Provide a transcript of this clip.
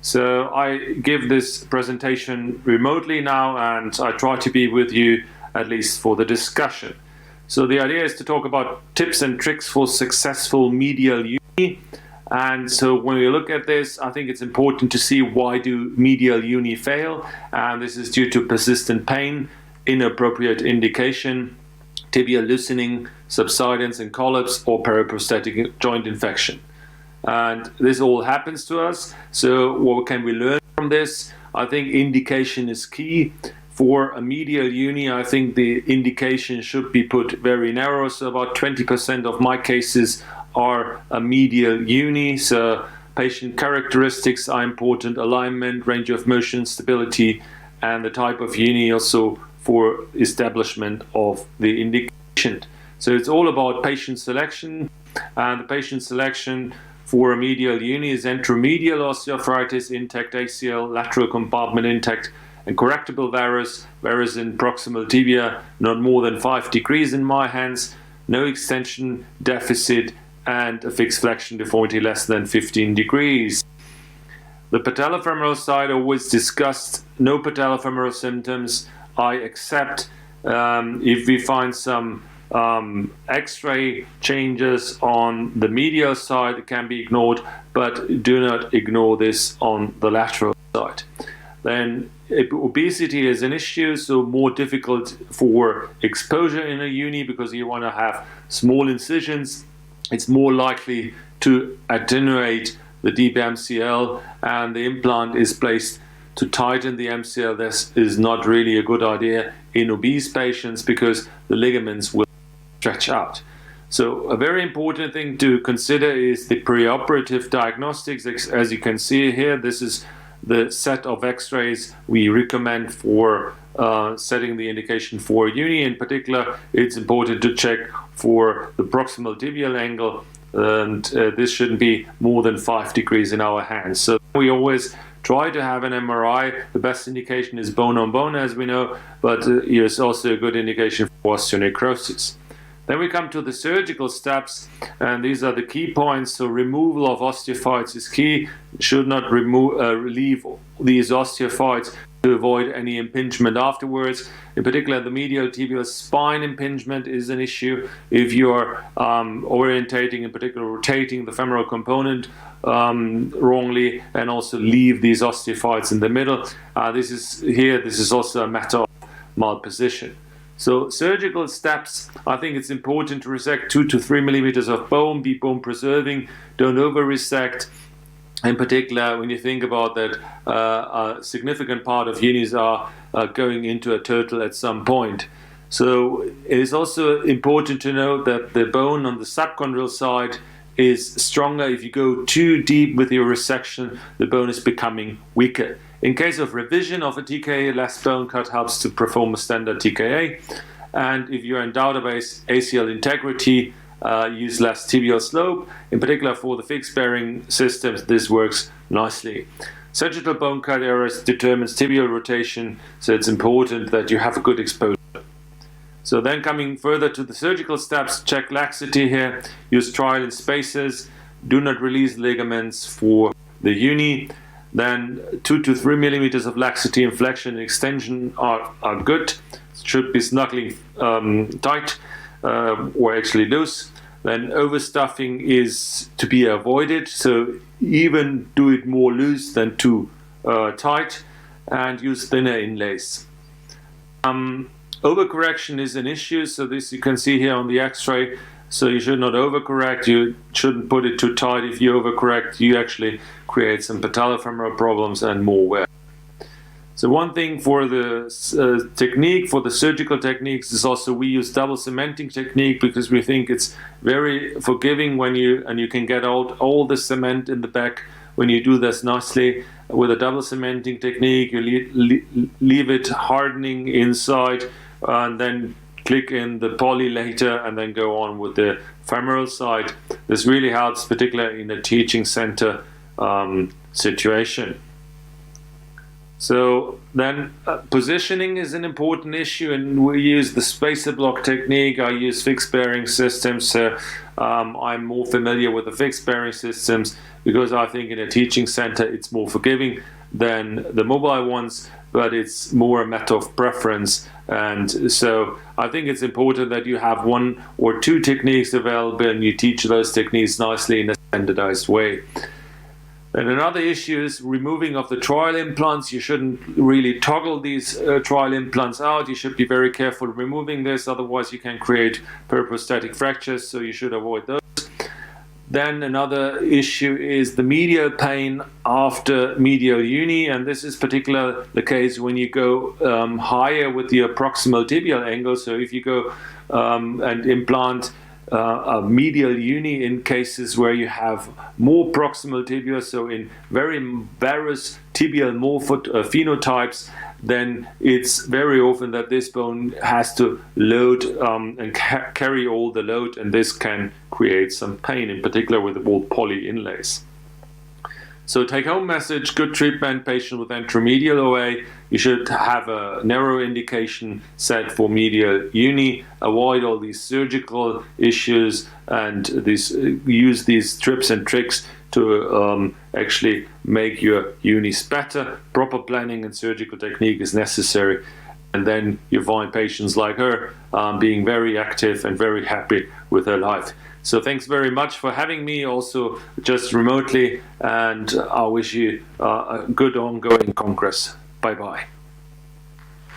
So I give this presentation remotely now, and I try to be with you at least for the discussion. So the idea is to talk about tips and tricks for successful medial uni. And so when we look at this, I think it's important to see why do medial uni fail. And this is due to persistent pain, inappropriate indication, tibial loosening, subsidence and collapse, or periprosthetic joint infection. And this all happens to us. So what can we learn from this? I think indication is key. For a medial uni, I think the indication should be put very narrow. So about 20% of my cases are a medial uni. So patient characteristics are important, alignment, range of motion, stability, and the type of uni also for establishment of the indication. So it's all about patient selection, and the patient selection for a medial uni is enteromedial osteoarthritis, intact ACL, lateral compartment intact, and correctable varus, varus in proximal tibia, not more than 5 degrees in my hands, no extension deficit, and a fixed flexion deformity less than 15 degrees. The patellofemoral side always discussed, no patellofemoral symptoms. I accept if we find some X-ray changes on the medial side, it can be ignored, but do not ignore this on the lateral side. Then obesity is an issue, so more difficult for exposure in a uni because you want to have small incisions. It's more likely to attenuate the deep MCL, and the implant is placed to tighten the MCL. This is not really a good idea in obese patients because the ligaments will stretch out. So a very important thing to consider is the preoperative diagnostics. As you can see here, this is the set of X-rays we recommend for setting the indication for uni. In particular, it's important to check for the proximal tibial angle, and this shouldn't be more than 5 degrees in our hands. So we always try to have an MRI. The best indication is bone on bone, as we know, but it's also a good indication for osteonecrosis. Then we come to the surgical steps, and these are the key points. So removal of osteophytes is key. Should not relieve these osteophytes to avoid any impingement afterwards. In particular, the medial tibial spine impingement is an issue. If you are orientating, in particular rotating the femoral component wrongly, and also leave these osteophytes in the middle, this is also a matter of malposition. So surgical steps, I think it's important to resect 2 to 3 millimeters of bone, be bone preserving, don't over resect. In particular, when you think about that, a significant part of unis are going into a total at some point. So it is also important to note that the bone on the subchondral side is stronger. If you go too deep with your resection, the bone is becoming weaker. In case of revision of a TKA, less bone cut helps to perform a standard TKA. And if you're in database ACL integrity, use less tibial slope. In particular for the fixed bearing systems, this works nicely. Sagittal bone cut errors determines tibial rotation, so it's important that you have a good exposure. So then coming further to the surgical steps, check laxity here, use trial in spacers, do not release ligaments for the uni. Then 2 to 3 millimeters of laxity, inflection, and extension are good. It should be snuggling tight or actually loose. Then overstuffing is to be avoided, so even do it more loose than too tight, and use thinner inlays. Overcorrection is an issue, so this you can see here on the X-ray. So you should not overcorrect, you shouldn't put it too tight. If you overcorrect, you actually create some patellofemoral problems and more wear. So one thing for the technique, for the surgical techniques, is also we use double cementing technique because we think it's very forgiving when you can get out all the cement in the back when you do this nicely. With a double cementing technique, you leave it hardening inside and then click in the poly later and then go on with the femoral side. This really helps, particularly in a teaching center situation. So then positioning is an important issue, and we use the spacer block technique. I use fixed bearing systems, so I'm more familiar with the fixed bearing systems because I think in a teaching center it's more forgiving than the mobile ones, but it's more a matter of preference. And so I think it's important that you have one or two techniques available and you teach those techniques nicely in a standardized way. And another issue is removing of the trial implants. You shouldn't really toggle these trial implants out. You should be very careful removing this, otherwise you can create periprostatic fractures, so you should avoid those. Then another issue is the medial pain after medial uni, and this is particularly the case when you go higher with your proximal tibial angle. So if you go and implant a medial uni in cases where you have more proximal tibia, so in very varus tibial phenotypes, then it's very often that this bone has to load and carry all the load, and this can create some pain, in particular with the old poly inlays. So take-home message: good treatment, patient with anteromedial OA. You should have a narrow indication set for medial uni, avoid all these surgical issues, and use these tips and tricks to actually make your unis better. Proper planning and surgical technique is necessary, and then you find patients like her being very active and very happy with her life. So thanks very much for having me also just remotely, and I wish you a good ongoing congress. Bye-bye.